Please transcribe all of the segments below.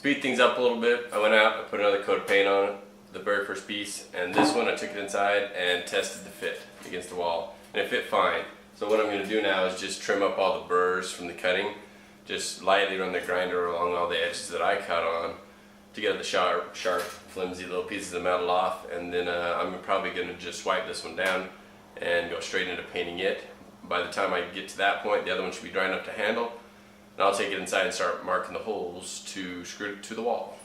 speed things up a little bit, I went out, I put another coat of paint on it, the very first piece, and this one I took it inside and tested the fit against the wall, and it fit fine. So what I'm going to do now is just trim up all the burrs from the cutting, just lightly run the grinder along all the edges that I cut on to get the sharp, flimsy little pieces of metal off, and then I'm probably going to just wipe this one down and go straight into painting it. By the time I get to that point, the other one should be dry enough to handle, and I'll take it inside and start marking the holes to screw it to the wall.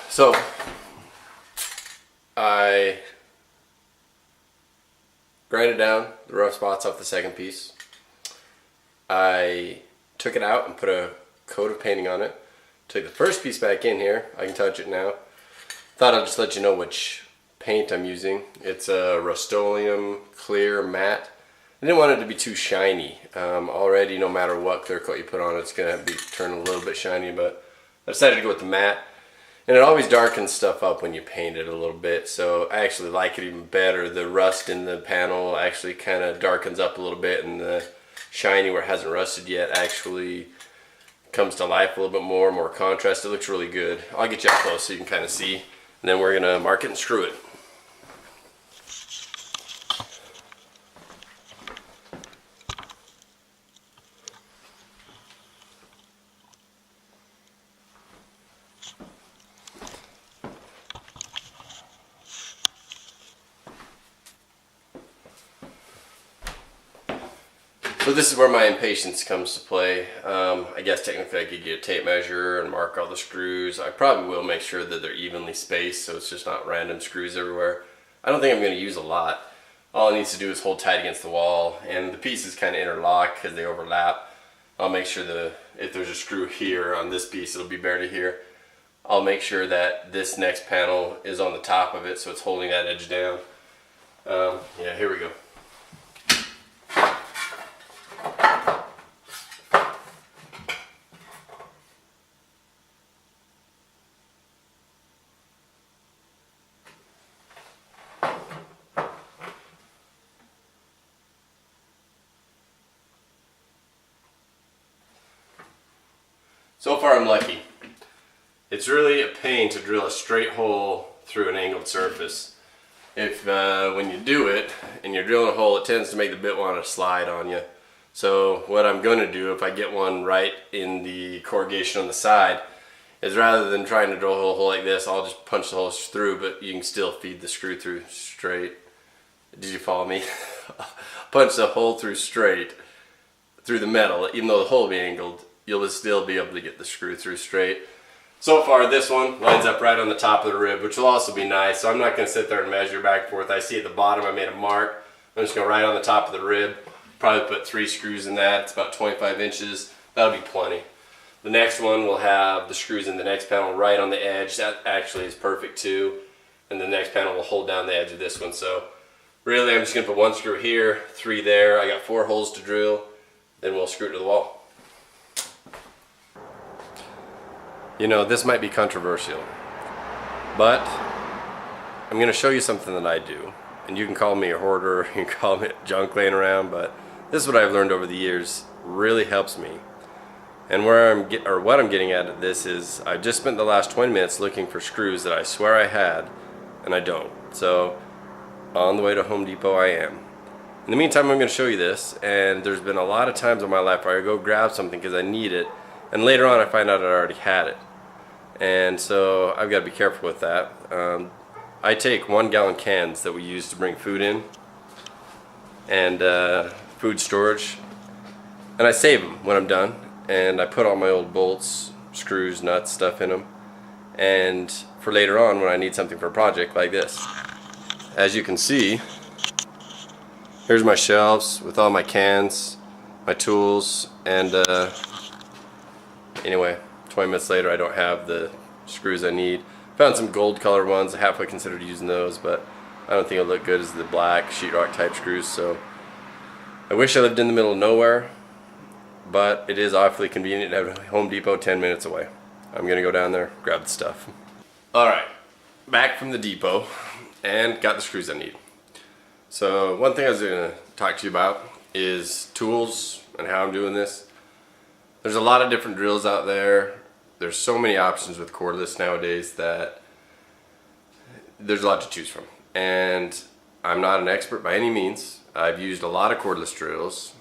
So I grinded down the rough spots off the second piece. I took it out and put a coat of painting on it. Took the first piece back in here. I can touch it now. Thought I'd just let you know which paint I'm using. It's a Rust-Oleum clear matte. I didn't want it to be too shiny. Already, no matter what clear coat you put on it, it's going to turn a little bit shiny, but I decided to go with the matte. And it always darkens stuff up when you paint it a little bit, so I actually like it even better. The rust in the panel actually kind of darkens up a little bit, and the shiny where it hasn't rusted yet actually comes to life a little bit more contrast. It looks really good. I'll get you up close so you can kind of see, and then we're going to mark it and screw it. So this is where my impatience comes to play. I guess technically I could get a tape measure and mark all the screws. I probably will make sure that they're evenly spaced so it's just not random screws everywhere. I don't think I'm going to use a lot. All it needs to do is hold tight against the wall, and the pieces kind of interlock because they overlap. I'll make sure that if there's a screw here on this piece, it'll be barely here. I'll make sure that this next panel is on the top of it so it's holding that edge down. Yeah, here we go. So far I'm lucky. It's really a pain to drill a straight hole through an angled surface. If when you do it and you're drilling a hole, it tends to make the bit want to slide on you. So what I'm going to do if I get one right in the corrugation on the side is rather than trying to drill a hole like this, I'll just punch the holes through, but you can still feed the screw through straight. Did you follow me? Punch the hole through straight through the metal, even though the hole will be angled. You'll still be able to get the screw through straight. So far this one lines up right on the top of the rib, which will also be nice. So I'm not going to sit there and measure back and forth. I see at the bottom I made a mark. I'm just going to right on the top of the rib. Probably put 3 screws in that. It's about 25 inches. That'll be plenty. The next one will have the screws in the next panel right on the edge. That actually is perfect too. And the next panel will hold down the edge of this one. So really I'm just going to put 1 screw here, 3 there. I got 4 holes to drill. Then we'll screw it to the wall. You know, this might be controversial, but I'm going to show you something that I do. And you can call me a hoarder, you can call me junk laying around, but this is what I've learned over the years. Really helps me. And what I'm getting at this is I've just spent the last 20 minutes looking for screws that I swear I had, and I don't. So on the way to Home Depot I am. In the meantime, I'm going to show you this, and there's been a lot of times in my life where I go grab something because I need it, and later on I find out I already had it. And so I've got to be careful with that. I take 1-gallon cans that we use to bring food in and food storage, and I save them when I'm done, and I put all my old bolts, screws, nuts, stuff in them, and for later on when I need something for a project like this. As you can see, here's my shelves with all my cans, my tools, and anyway, 20 minutes later I don't have the screws I need. Found some gold color ones. I halfway considered using those, but I don't think it'll look good as the black sheetrock type screws, so I wish I lived in the middle of nowhere, but it is awfully convenient to have Home Depot 10 minutes away. I'm gonna go down there, grab the stuff. Alright, back from the depot, and got the screws I need. So one thing I was gonna talk to you about is tools and how I'm doing this. There's a lot of different drills out there. There's so many options with cordless nowadays that there's a lot to choose from. And I'm not an expert by any means. I've used a lot of cordless drills,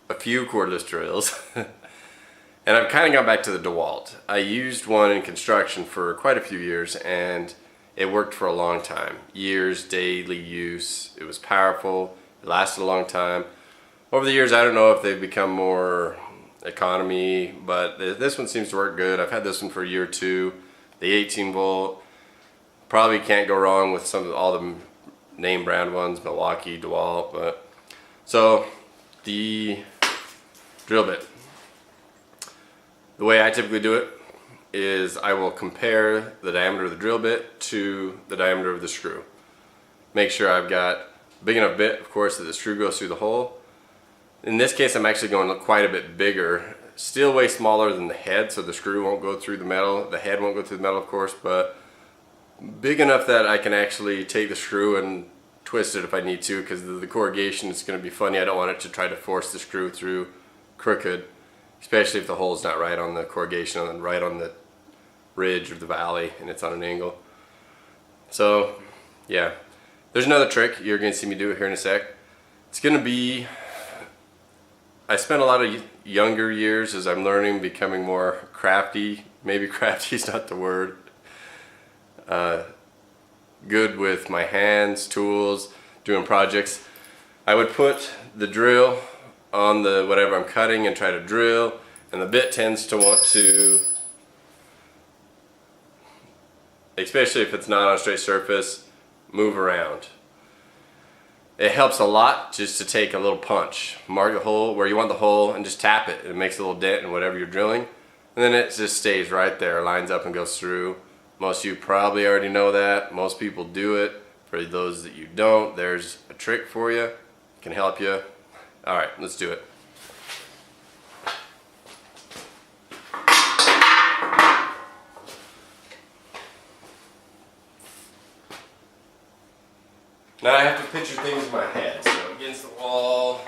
a few cordless drills, and I've kind of gone back to the DeWalt. I used one in construction for quite a few years, and it worked for a long time. Years, daily use. It was powerful. It lasted a long time. Over the years, I don't know if they've become more economy, but this one seems to work good. I've had this one for a year or two. The 18 volt. Probably can't go wrong with all the name brand ones, Milwaukee, DeWalt. But so the drill bit. The way I typically do it is I will compare the diameter of the drill bit to the diameter of the screw. Make sure I've got a big enough bit, of course, that the screw goes through the hole. In this case, I'm actually going quite a bit bigger. Still way smaller than the head, so the screw won't go through the metal. The head won't go through the metal, of course, but big enough that I can actually take the screw and twist it if I need to, because the corrugation is going to be funny. I don't want it to try to force the screw through crooked, especially if the hole is not right on the corrugation and right on the ridge of the valley and it's on an angle. So yeah, there's another trick. You're going to see me do it here in a sec. It's going to be, I spent a lot of younger years as I'm learning, becoming more crafty. Maybe crafty is not the word. Good with my hands, tools, doing projects. I would put the drill on the whatever I'm cutting and try to drill, and the bit tends to want to, especially if it's not on a straight surface, move around. It helps a lot just to take a little punch, mark the hole where you want the hole, and just tap it. It makes a little dent in whatever you're drilling, and then it just stays right there, lines up and goes through. Most of you probably already know that. Most people do it. For those that you don't, there's a trick for you. It can help you. Alright, let's do it. Now I have to picture things in my head. So against the wall,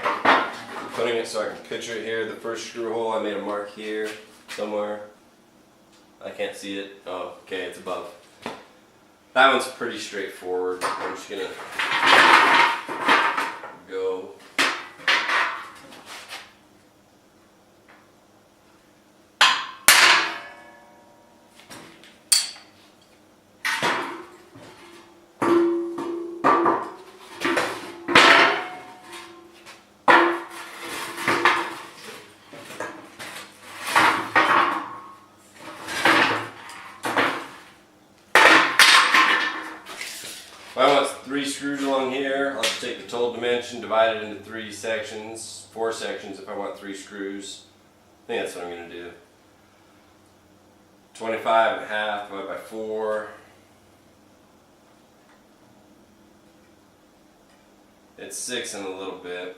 putting it so I can picture it here. The first screw hole, I made a mark here somewhere. I can't see it. Oh, okay, it's above. That one's pretty straightforward. I'm just gonna go. If I want 3 screws along here, I'll just take the total dimension, divide it into 3 sections, 4 sections if I want 3 screws. I think that's what I'm going to do. 25 and a half divided by 4. It's 6 and a little bit.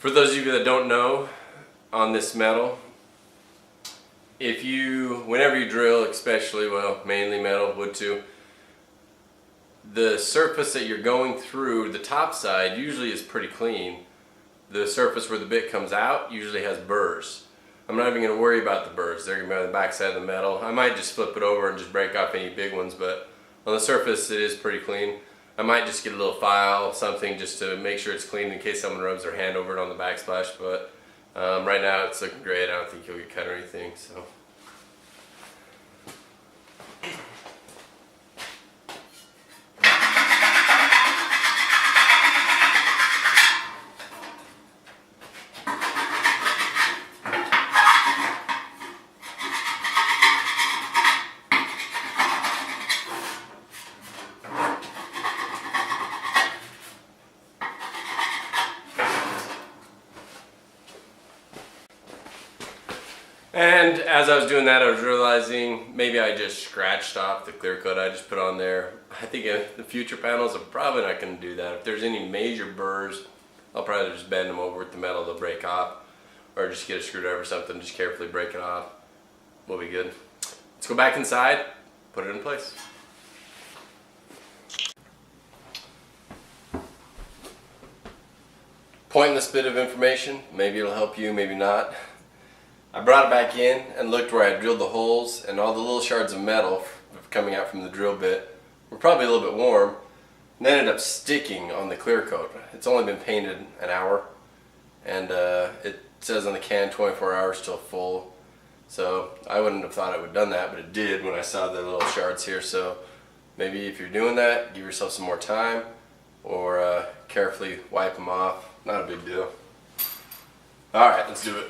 For those of you that don't know, on this metal, whenever you drill, especially, well, mainly metal, wood too, the surface that you're going through, the top side, usually is pretty clean. The surface where the bit comes out usually has burrs. I'm not even going to worry about the burrs. They're going to be on the back side of the metal. I might just flip it over and just break off any big ones, but on the surface it is pretty clean. I might just get a little file, something, just to make sure it's clean in case someone rubs their hand over it on the backsplash, but right now it's looking great. I don't think you'll get cut or anything. So. And as I was doing that, I was realizing maybe I just scratched off the clear coat I just put on there. I think in the future panels, I'm probably not going to do that. If there's any major burrs, I'll probably just bend them over with the metal, they'll break off. Or just get a screwdriver or something, just carefully break it off. We'll be good. Let's go back inside, put it in place. Pointless bit of information, maybe it'll help you, maybe not. I brought it back in and looked where I drilled the holes, and all the little shards of metal coming out from the drill bit were probably a little bit warm, and they ended up sticking on the clear coat. It's only been painted an hour, and it says on the can 24 hours till full, so I wouldn't have thought it would have done that, but it did when I saw the little shards here. So maybe if you're doing that, give yourself some more time, or carefully wipe them off. Not a big deal. Alright, let's do it.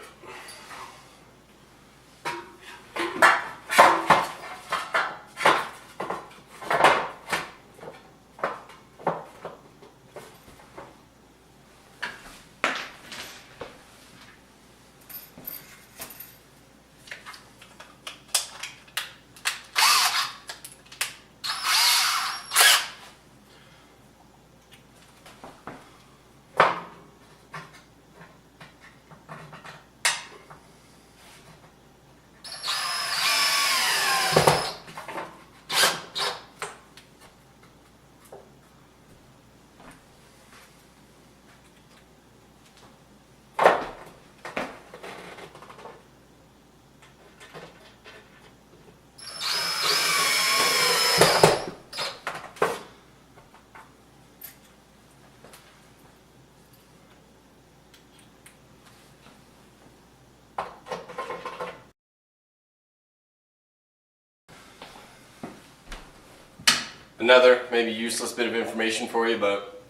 Another maybe useless bit of information for you, but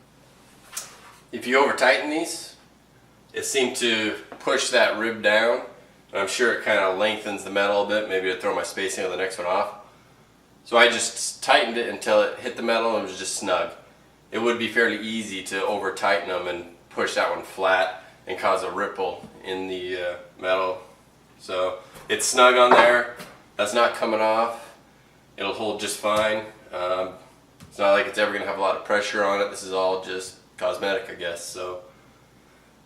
if you over tighten these, it seemed to push that rib down, and I'm sure it kind of lengthens the metal a bit. Maybe to throw my spacing on the next one off. So I just tightened it until it hit the metal and it was just snug. It would be fairly easy to over tighten them and push that one flat and cause a ripple in the metal. So it's snug on there. That's not coming off. It'll hold just fine. It's not like it's ever going to have a lot of pressure on it. This is all just cosmetic, I guess. So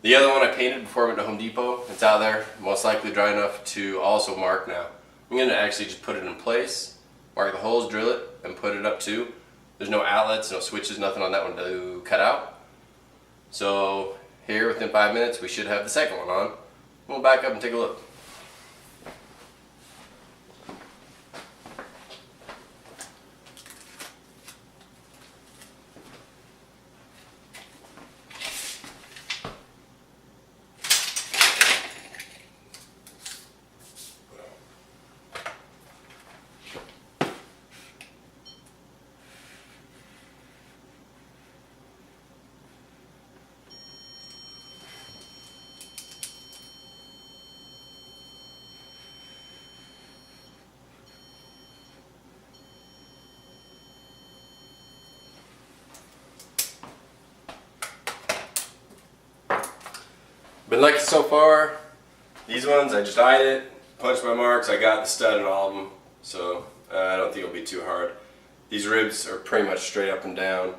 the other one I painted before I went to Home Depot. It's out there, most likely dry enough to also mark now. I'm going to actually just put it in place, mark the holes, drill it, and put it up too. There's no outlets, no switches, nothing on that one to cut out. So here, within 5 minutes, we should have the second one on. We'll back up and take a look. Been lucky so far. These ones, I just eyed it, punched my marks, I got the stud in all of them, so I don't think it'll be too hard. These ribs are pretty much straight up and down,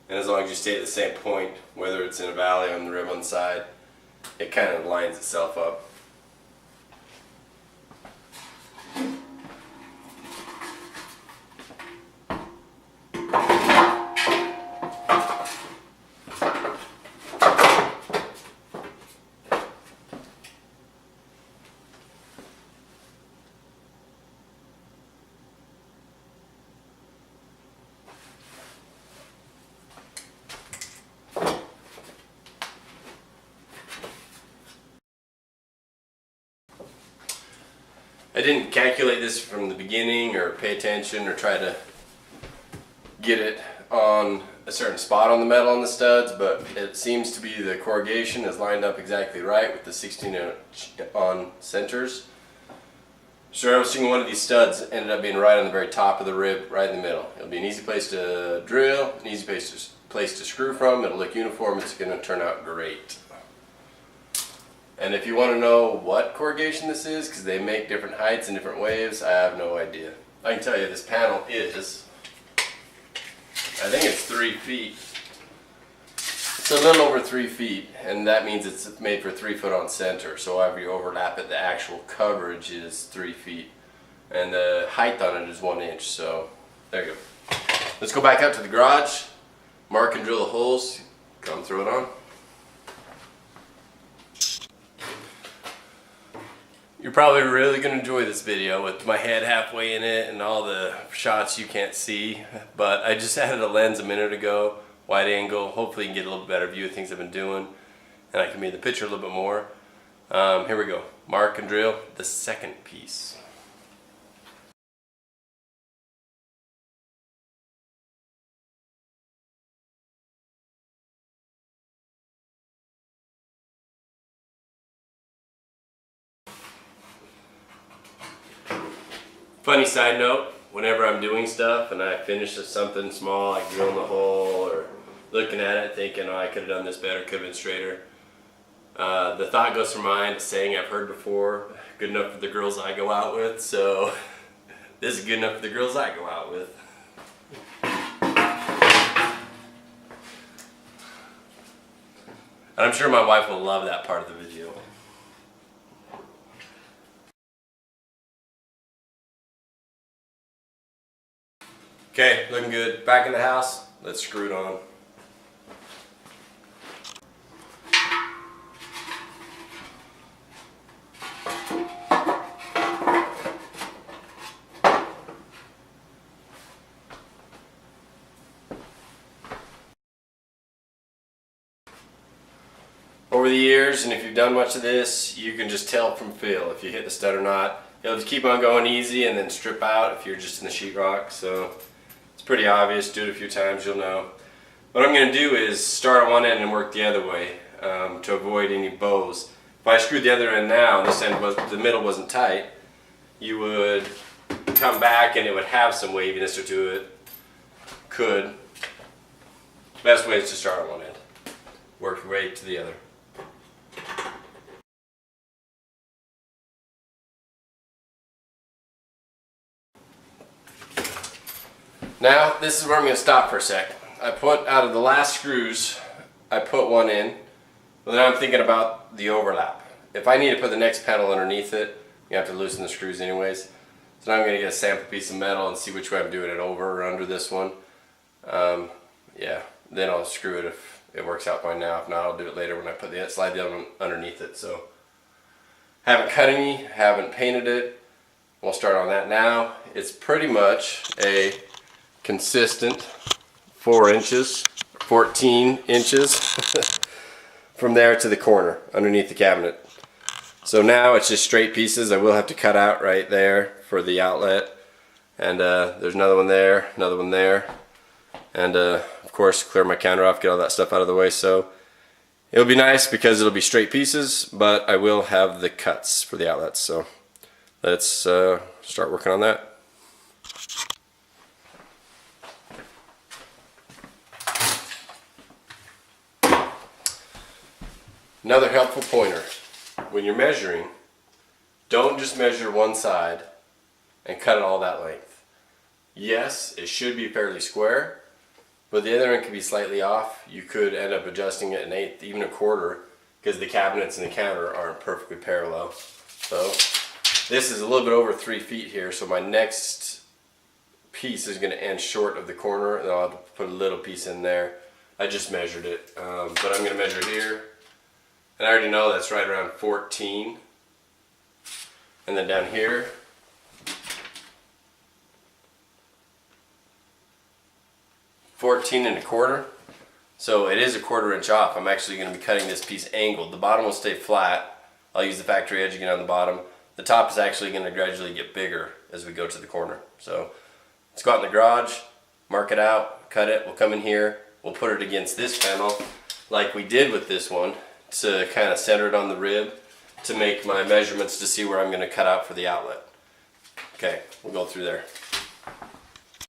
and as long as you stay at the same point, whether it's in a valley or on the rib on the side, it kind of lines itself up. I didn't calculate this from the beginning or pay attention or try to get it on a certain spot on the metal on the studs, but it seems to be the corrugation is lined up exactly right with the 16-inch on centers. Servicing one of these studs ended up being right on the very top of the rib, right in the middle. It'll be an easy place to drill, an easy place to screw from. It'll look uniform. It's going to turn out great. And if you want to know what corrugation this is, because they make different heights and different waves, I have no idea. I can tell you this panel is, I think it's 3 feet. It's a little over 3 feet, and that means it's made for 3 foot on center. So however you overlap it, the actual coverage is 3 feet. And the height on it is 1 inch, so there you go. Let's go back out to the garage, mark and drill the holes, come throw it on. You're probably really going to enjoy this video with my head halfway in it and all the shots you can't see, but I just added a lens a minute ago, wide angle. Hopefully you can get a little better view of things I've been doing and I can make the picture a little bit more. Here we go. Mark and drill the second piece. Funny side note, whenever I'm doing stuff and I finish something small, like drilling the hole or looking at it thinking, oh, I could have done this better, could have been straighter, the thought goes through my mind, a saying I've heard before, good enough for the girls I go out with, so this is good enough for the girls I go out with. And I'm sure my wife will love that part of the video. Okay, looking good. Back in the house, let's screw it on. Over the years, and if you've done much of this, you can just tell from feel if you hit the stud or not. It'll just keep on going easy and then strip out if you're just in the sheetrock. So it's pretty obvious. Do it a few times, you'll know. What I'm going to do is start on one end and work the other way to avoid any bows. If I screwed the other end now, this end the middle wasn't tight, you would come back and it would have some waviness to it. Could. Best way is to start on one end. Work your way to the other. Now, this is where I'm going to stop for a sec. I put, out of the last screws, I put one in, but then I'm thinking about the overlap. If I need to put the next panel underneath it, you have to loosen the screws anyways. So now I'm going to get a sample piece of metal and see which way I'm doing it, over or under this one. Yeah, then I'll screw it if it works out fine now. If not, I'll do it later when I slide the other one underneath it. So, haven't cut any, haven't painted it. We'll start on that now. It's pretty much a consistent 4 inches, 14 inches from there to the corner underneath the cabinet. So now it's just straight pieces. I will have to cut out right there for the outlet, and there's another one there, and of course clear my counter off, get all that stuff out of the way. So it'll be nice because it'll be straight pieces, but I will have the cuts for the outlets. So let's start working on that. Another helpful pointer, when you're measuring, don't just measure one side and cut it all that length. Yes, it should be fairly square, but the other end can be slightly off. You could end up adjusting it an eighth, even a quarter, because the cabinets and the counter aren't perfectly parallel. So this is a little bit over 3 feet here, so my next piece is going to end short of the corner, and I'll have to put a little piece in there. I just measured it, but I'm going to measure here, and I already know that's right around 14. And then down here, $14.25. So it is a 1/4 inch off. I'm actually going to be cutting this piece angled. The bottom will stay flat. I'll use the factory edge again on the bottom. The top is actually going to gradually get bigger as we go to the corner. So let's go out in the garage, mark it out, cut it. We'll come in here. We'll put it against this panel like we did with this one to kind of center it on the rib to make my measurements to see where I'm going to cut out for the outlet. Okay, we'll go through there.